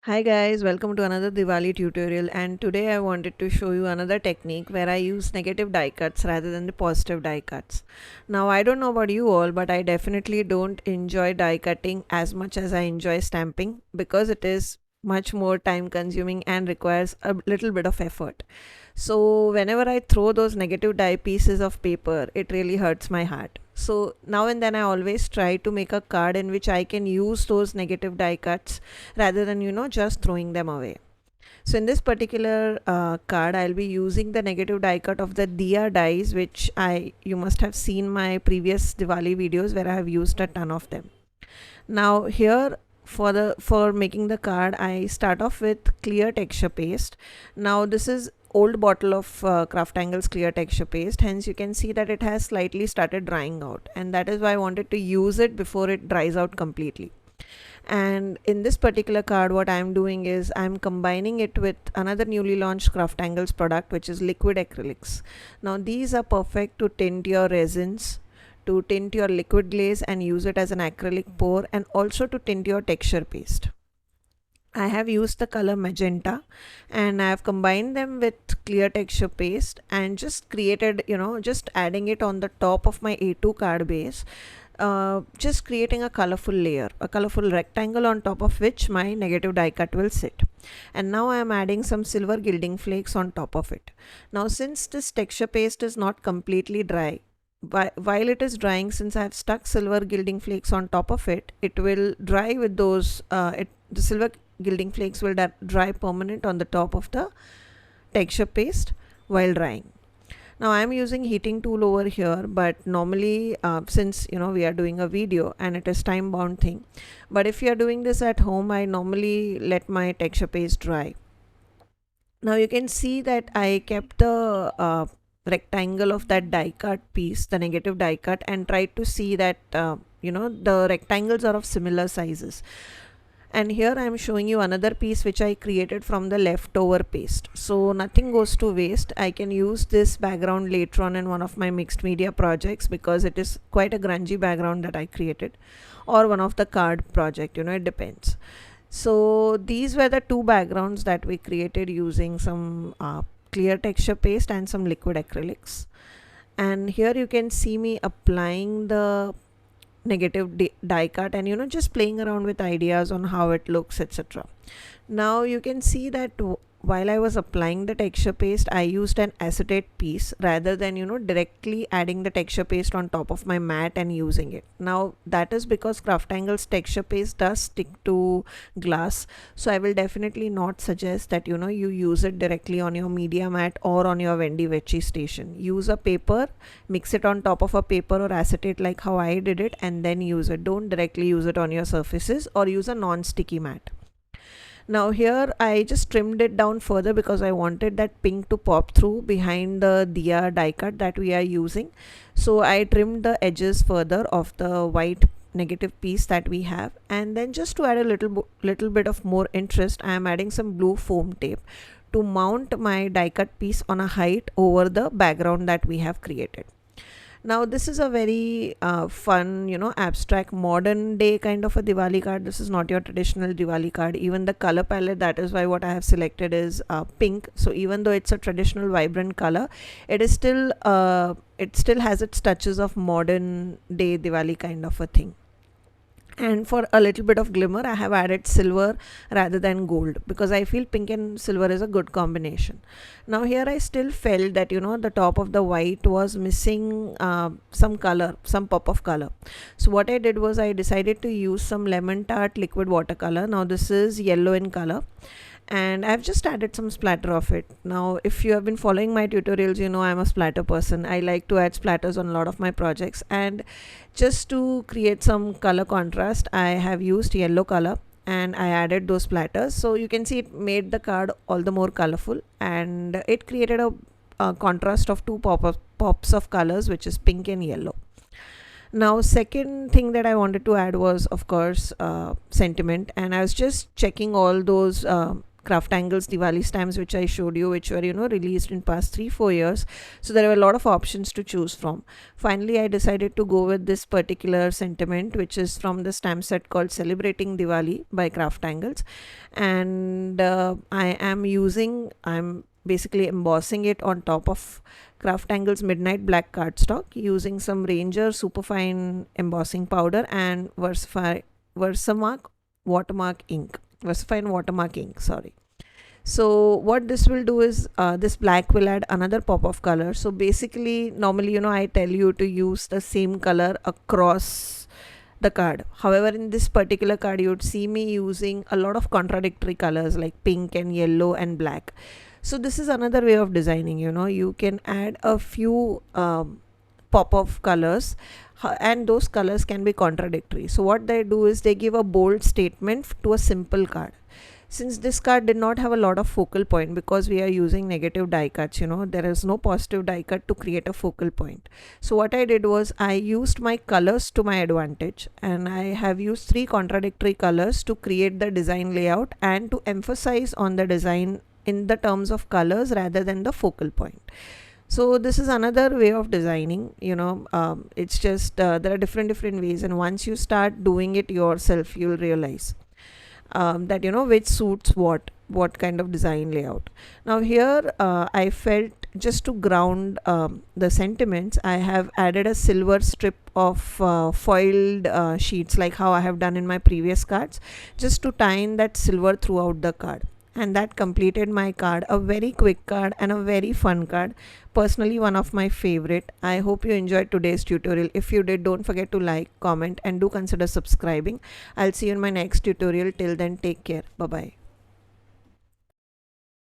Hi guys, welcome to another Diwali tutorial, and today I wanted to show you another technique where I use negative die cuts rather than the positive die cuts. Now I don't know about you all, but I definitely don't enjoy die cutting as much as I enjoy stamping because it is much more time consuming and requires a little bit of effort. So whenever I throw those negative die pieces of paper, it really hurts my heart. So now and then I always try to make a card in which I can use those negative die cuts rather than just throwing them away. So in this particular card, I'll be using the negative die cut of the Diya dies, which I you must have seen my previous Diwali videos where I have used a ton of them. Now here for making the card, I start off with clear texture paste. Now this is old bottle of craft angles clear texture paste, hence you can see that it has slightly started drying out, and that is why I wanted to use it before it dries out completely. And in this particular card, what I'm doing is I'm combining it with another newly launched craft angles product, which is liquid acrylics. Now these are perfect to tint your resins, to tint your liquid glaze and use it as an acrylic pour, and also to tint your texture paste. I have used the color magenta and I have combined them with clear texture paste and just created, just adding it on the top of my A2 card base, just creating a colorful layer, a colorful rectangle on top of which my negative die cut will sit. And now I am adding some silver gilding flakes on top of it. Now since this texture paste is not completely dry, while it is drying, since I have stuck silver gilding flakes on top of it, it will dry with those, the silver gilding flakes will dry permanent on the top of the texture paste while drying. Now I'm using heating tool over here, but normally since we are doing a video and it is time bound thing, but if you are doing this at home, I normally let my texture paste dry. Now you can see that I kept the rectangle of that die cut piece, the negative die cut, and tried to see that the rectangles are of similar sizes. And here I am showing you another piece which I created from the leftover paste, so nothing goes to waste. I can use this background later on in one of my mixed media projects because it is quite a grungy background that I created, or one of the card project, it depends. So these were the two backgrounds that we created using some clear texture paste and some liquid acrylics. And here you can see me applying the negative die cut and just playing around with ideas on how it looks, etc. Now you can see that while I was applying the texture paste, I used an acetate piece rather than directly adding the texture paste on top of my mat and using it. Now that is because craft angles texture paste does stick to glass, so I will definitely not suggest that you use it directly on your media mat or on your Wendy Vecchi station. Use a paper, mix it on top of a paper or acetate like how I did it, and then use it. Don't directly use it on your surfaces, or use a non-sticky mat. Now here I just trimmed it down further because I wanted that pink to pop through behind the Diya die cut that we are using. So I trimmed the edges further of the white negative piece that we have, and then just to add a little bit of more interest, I am adding some blue foam tape to mount my die cut piece on a height over the background that we have created. Now this is a very fun, abstract modern day kind of a Diwali card. This is not your traditional Diwali card. Even the color palette, that is why what I have selected is pink. So even though it's a traditional vibrant color, it still has its touches of modern day Diwali kind of a thing. And for a little bit of glimmer, I have added silver rather than gold because I feel pink and silver is a good combination. Now here I still felt that the top of the white was missing some color, some pop of color. So what I did was I decided to use some lemon tart liquid watercolor. Now this is yellow in color, and I've just added some splatter of it. Now if you have been following my tutorials, I'm a splatter person. I like to add splatters on a lot of my projects, and just to create some color contrast, I have used yellow color and I added those splatters. So you can see it made the card all the more colorful, and it created a contrast of two pops of colors, which is pink and yellow. Now second thing that I wanted to add was of course sentiment, and I was just checking all those Craftangle's Diwali stamps which I showed you, which were released in past 3-4 years. So there were a lot of options to choose from. Finally, I decided to go with this particular sentiment, which is from the stamp set called Celebrating Diwali by Craftangles. And I'm basically embossing it on top of Craftangle's Midnight Black cardstock using some Ranger superfine embossing powder and Versamark watermark ink. Versafine watermark ink, sorry. So what this will do is this black will add another pop of color. So basically, normally I tell you to use the same color across the card. However, in this particular card you would see me using a lot of contradictory colors like pink and yellow and black. So this is another way of designing. You can add a few pop of colors, and those colors can be contradictory. So what they do is they give a bold statement to a simple card. Since this card did not have a lot of focal point, because we are using negative die cuts, there is no positive die cut to create a focal point. So what I did was I used my colors to my advantage, and I have used 3 contradictory colors to create the design layout and to emphasize on the design in the terms of colors rather than the focal point. So this is another way of designing. It's just there are different ways, and once you start doing it yourself, you'll realize that which suits what kind of design layout. Now here I felt, just to ground the sentiments, I have added a silver strip of foiled sheets, like how I have done in my previous cards, just to tie in that silver throughout the card. And that completed my card. A very quick card and a very fun card, personally one of my favorite. I hope you enjoyed today's tutorial. If you did, don't forget to like, comment, and do consider subscribing. I'll see you in my next tutorial. Till then, take care. Bye bye.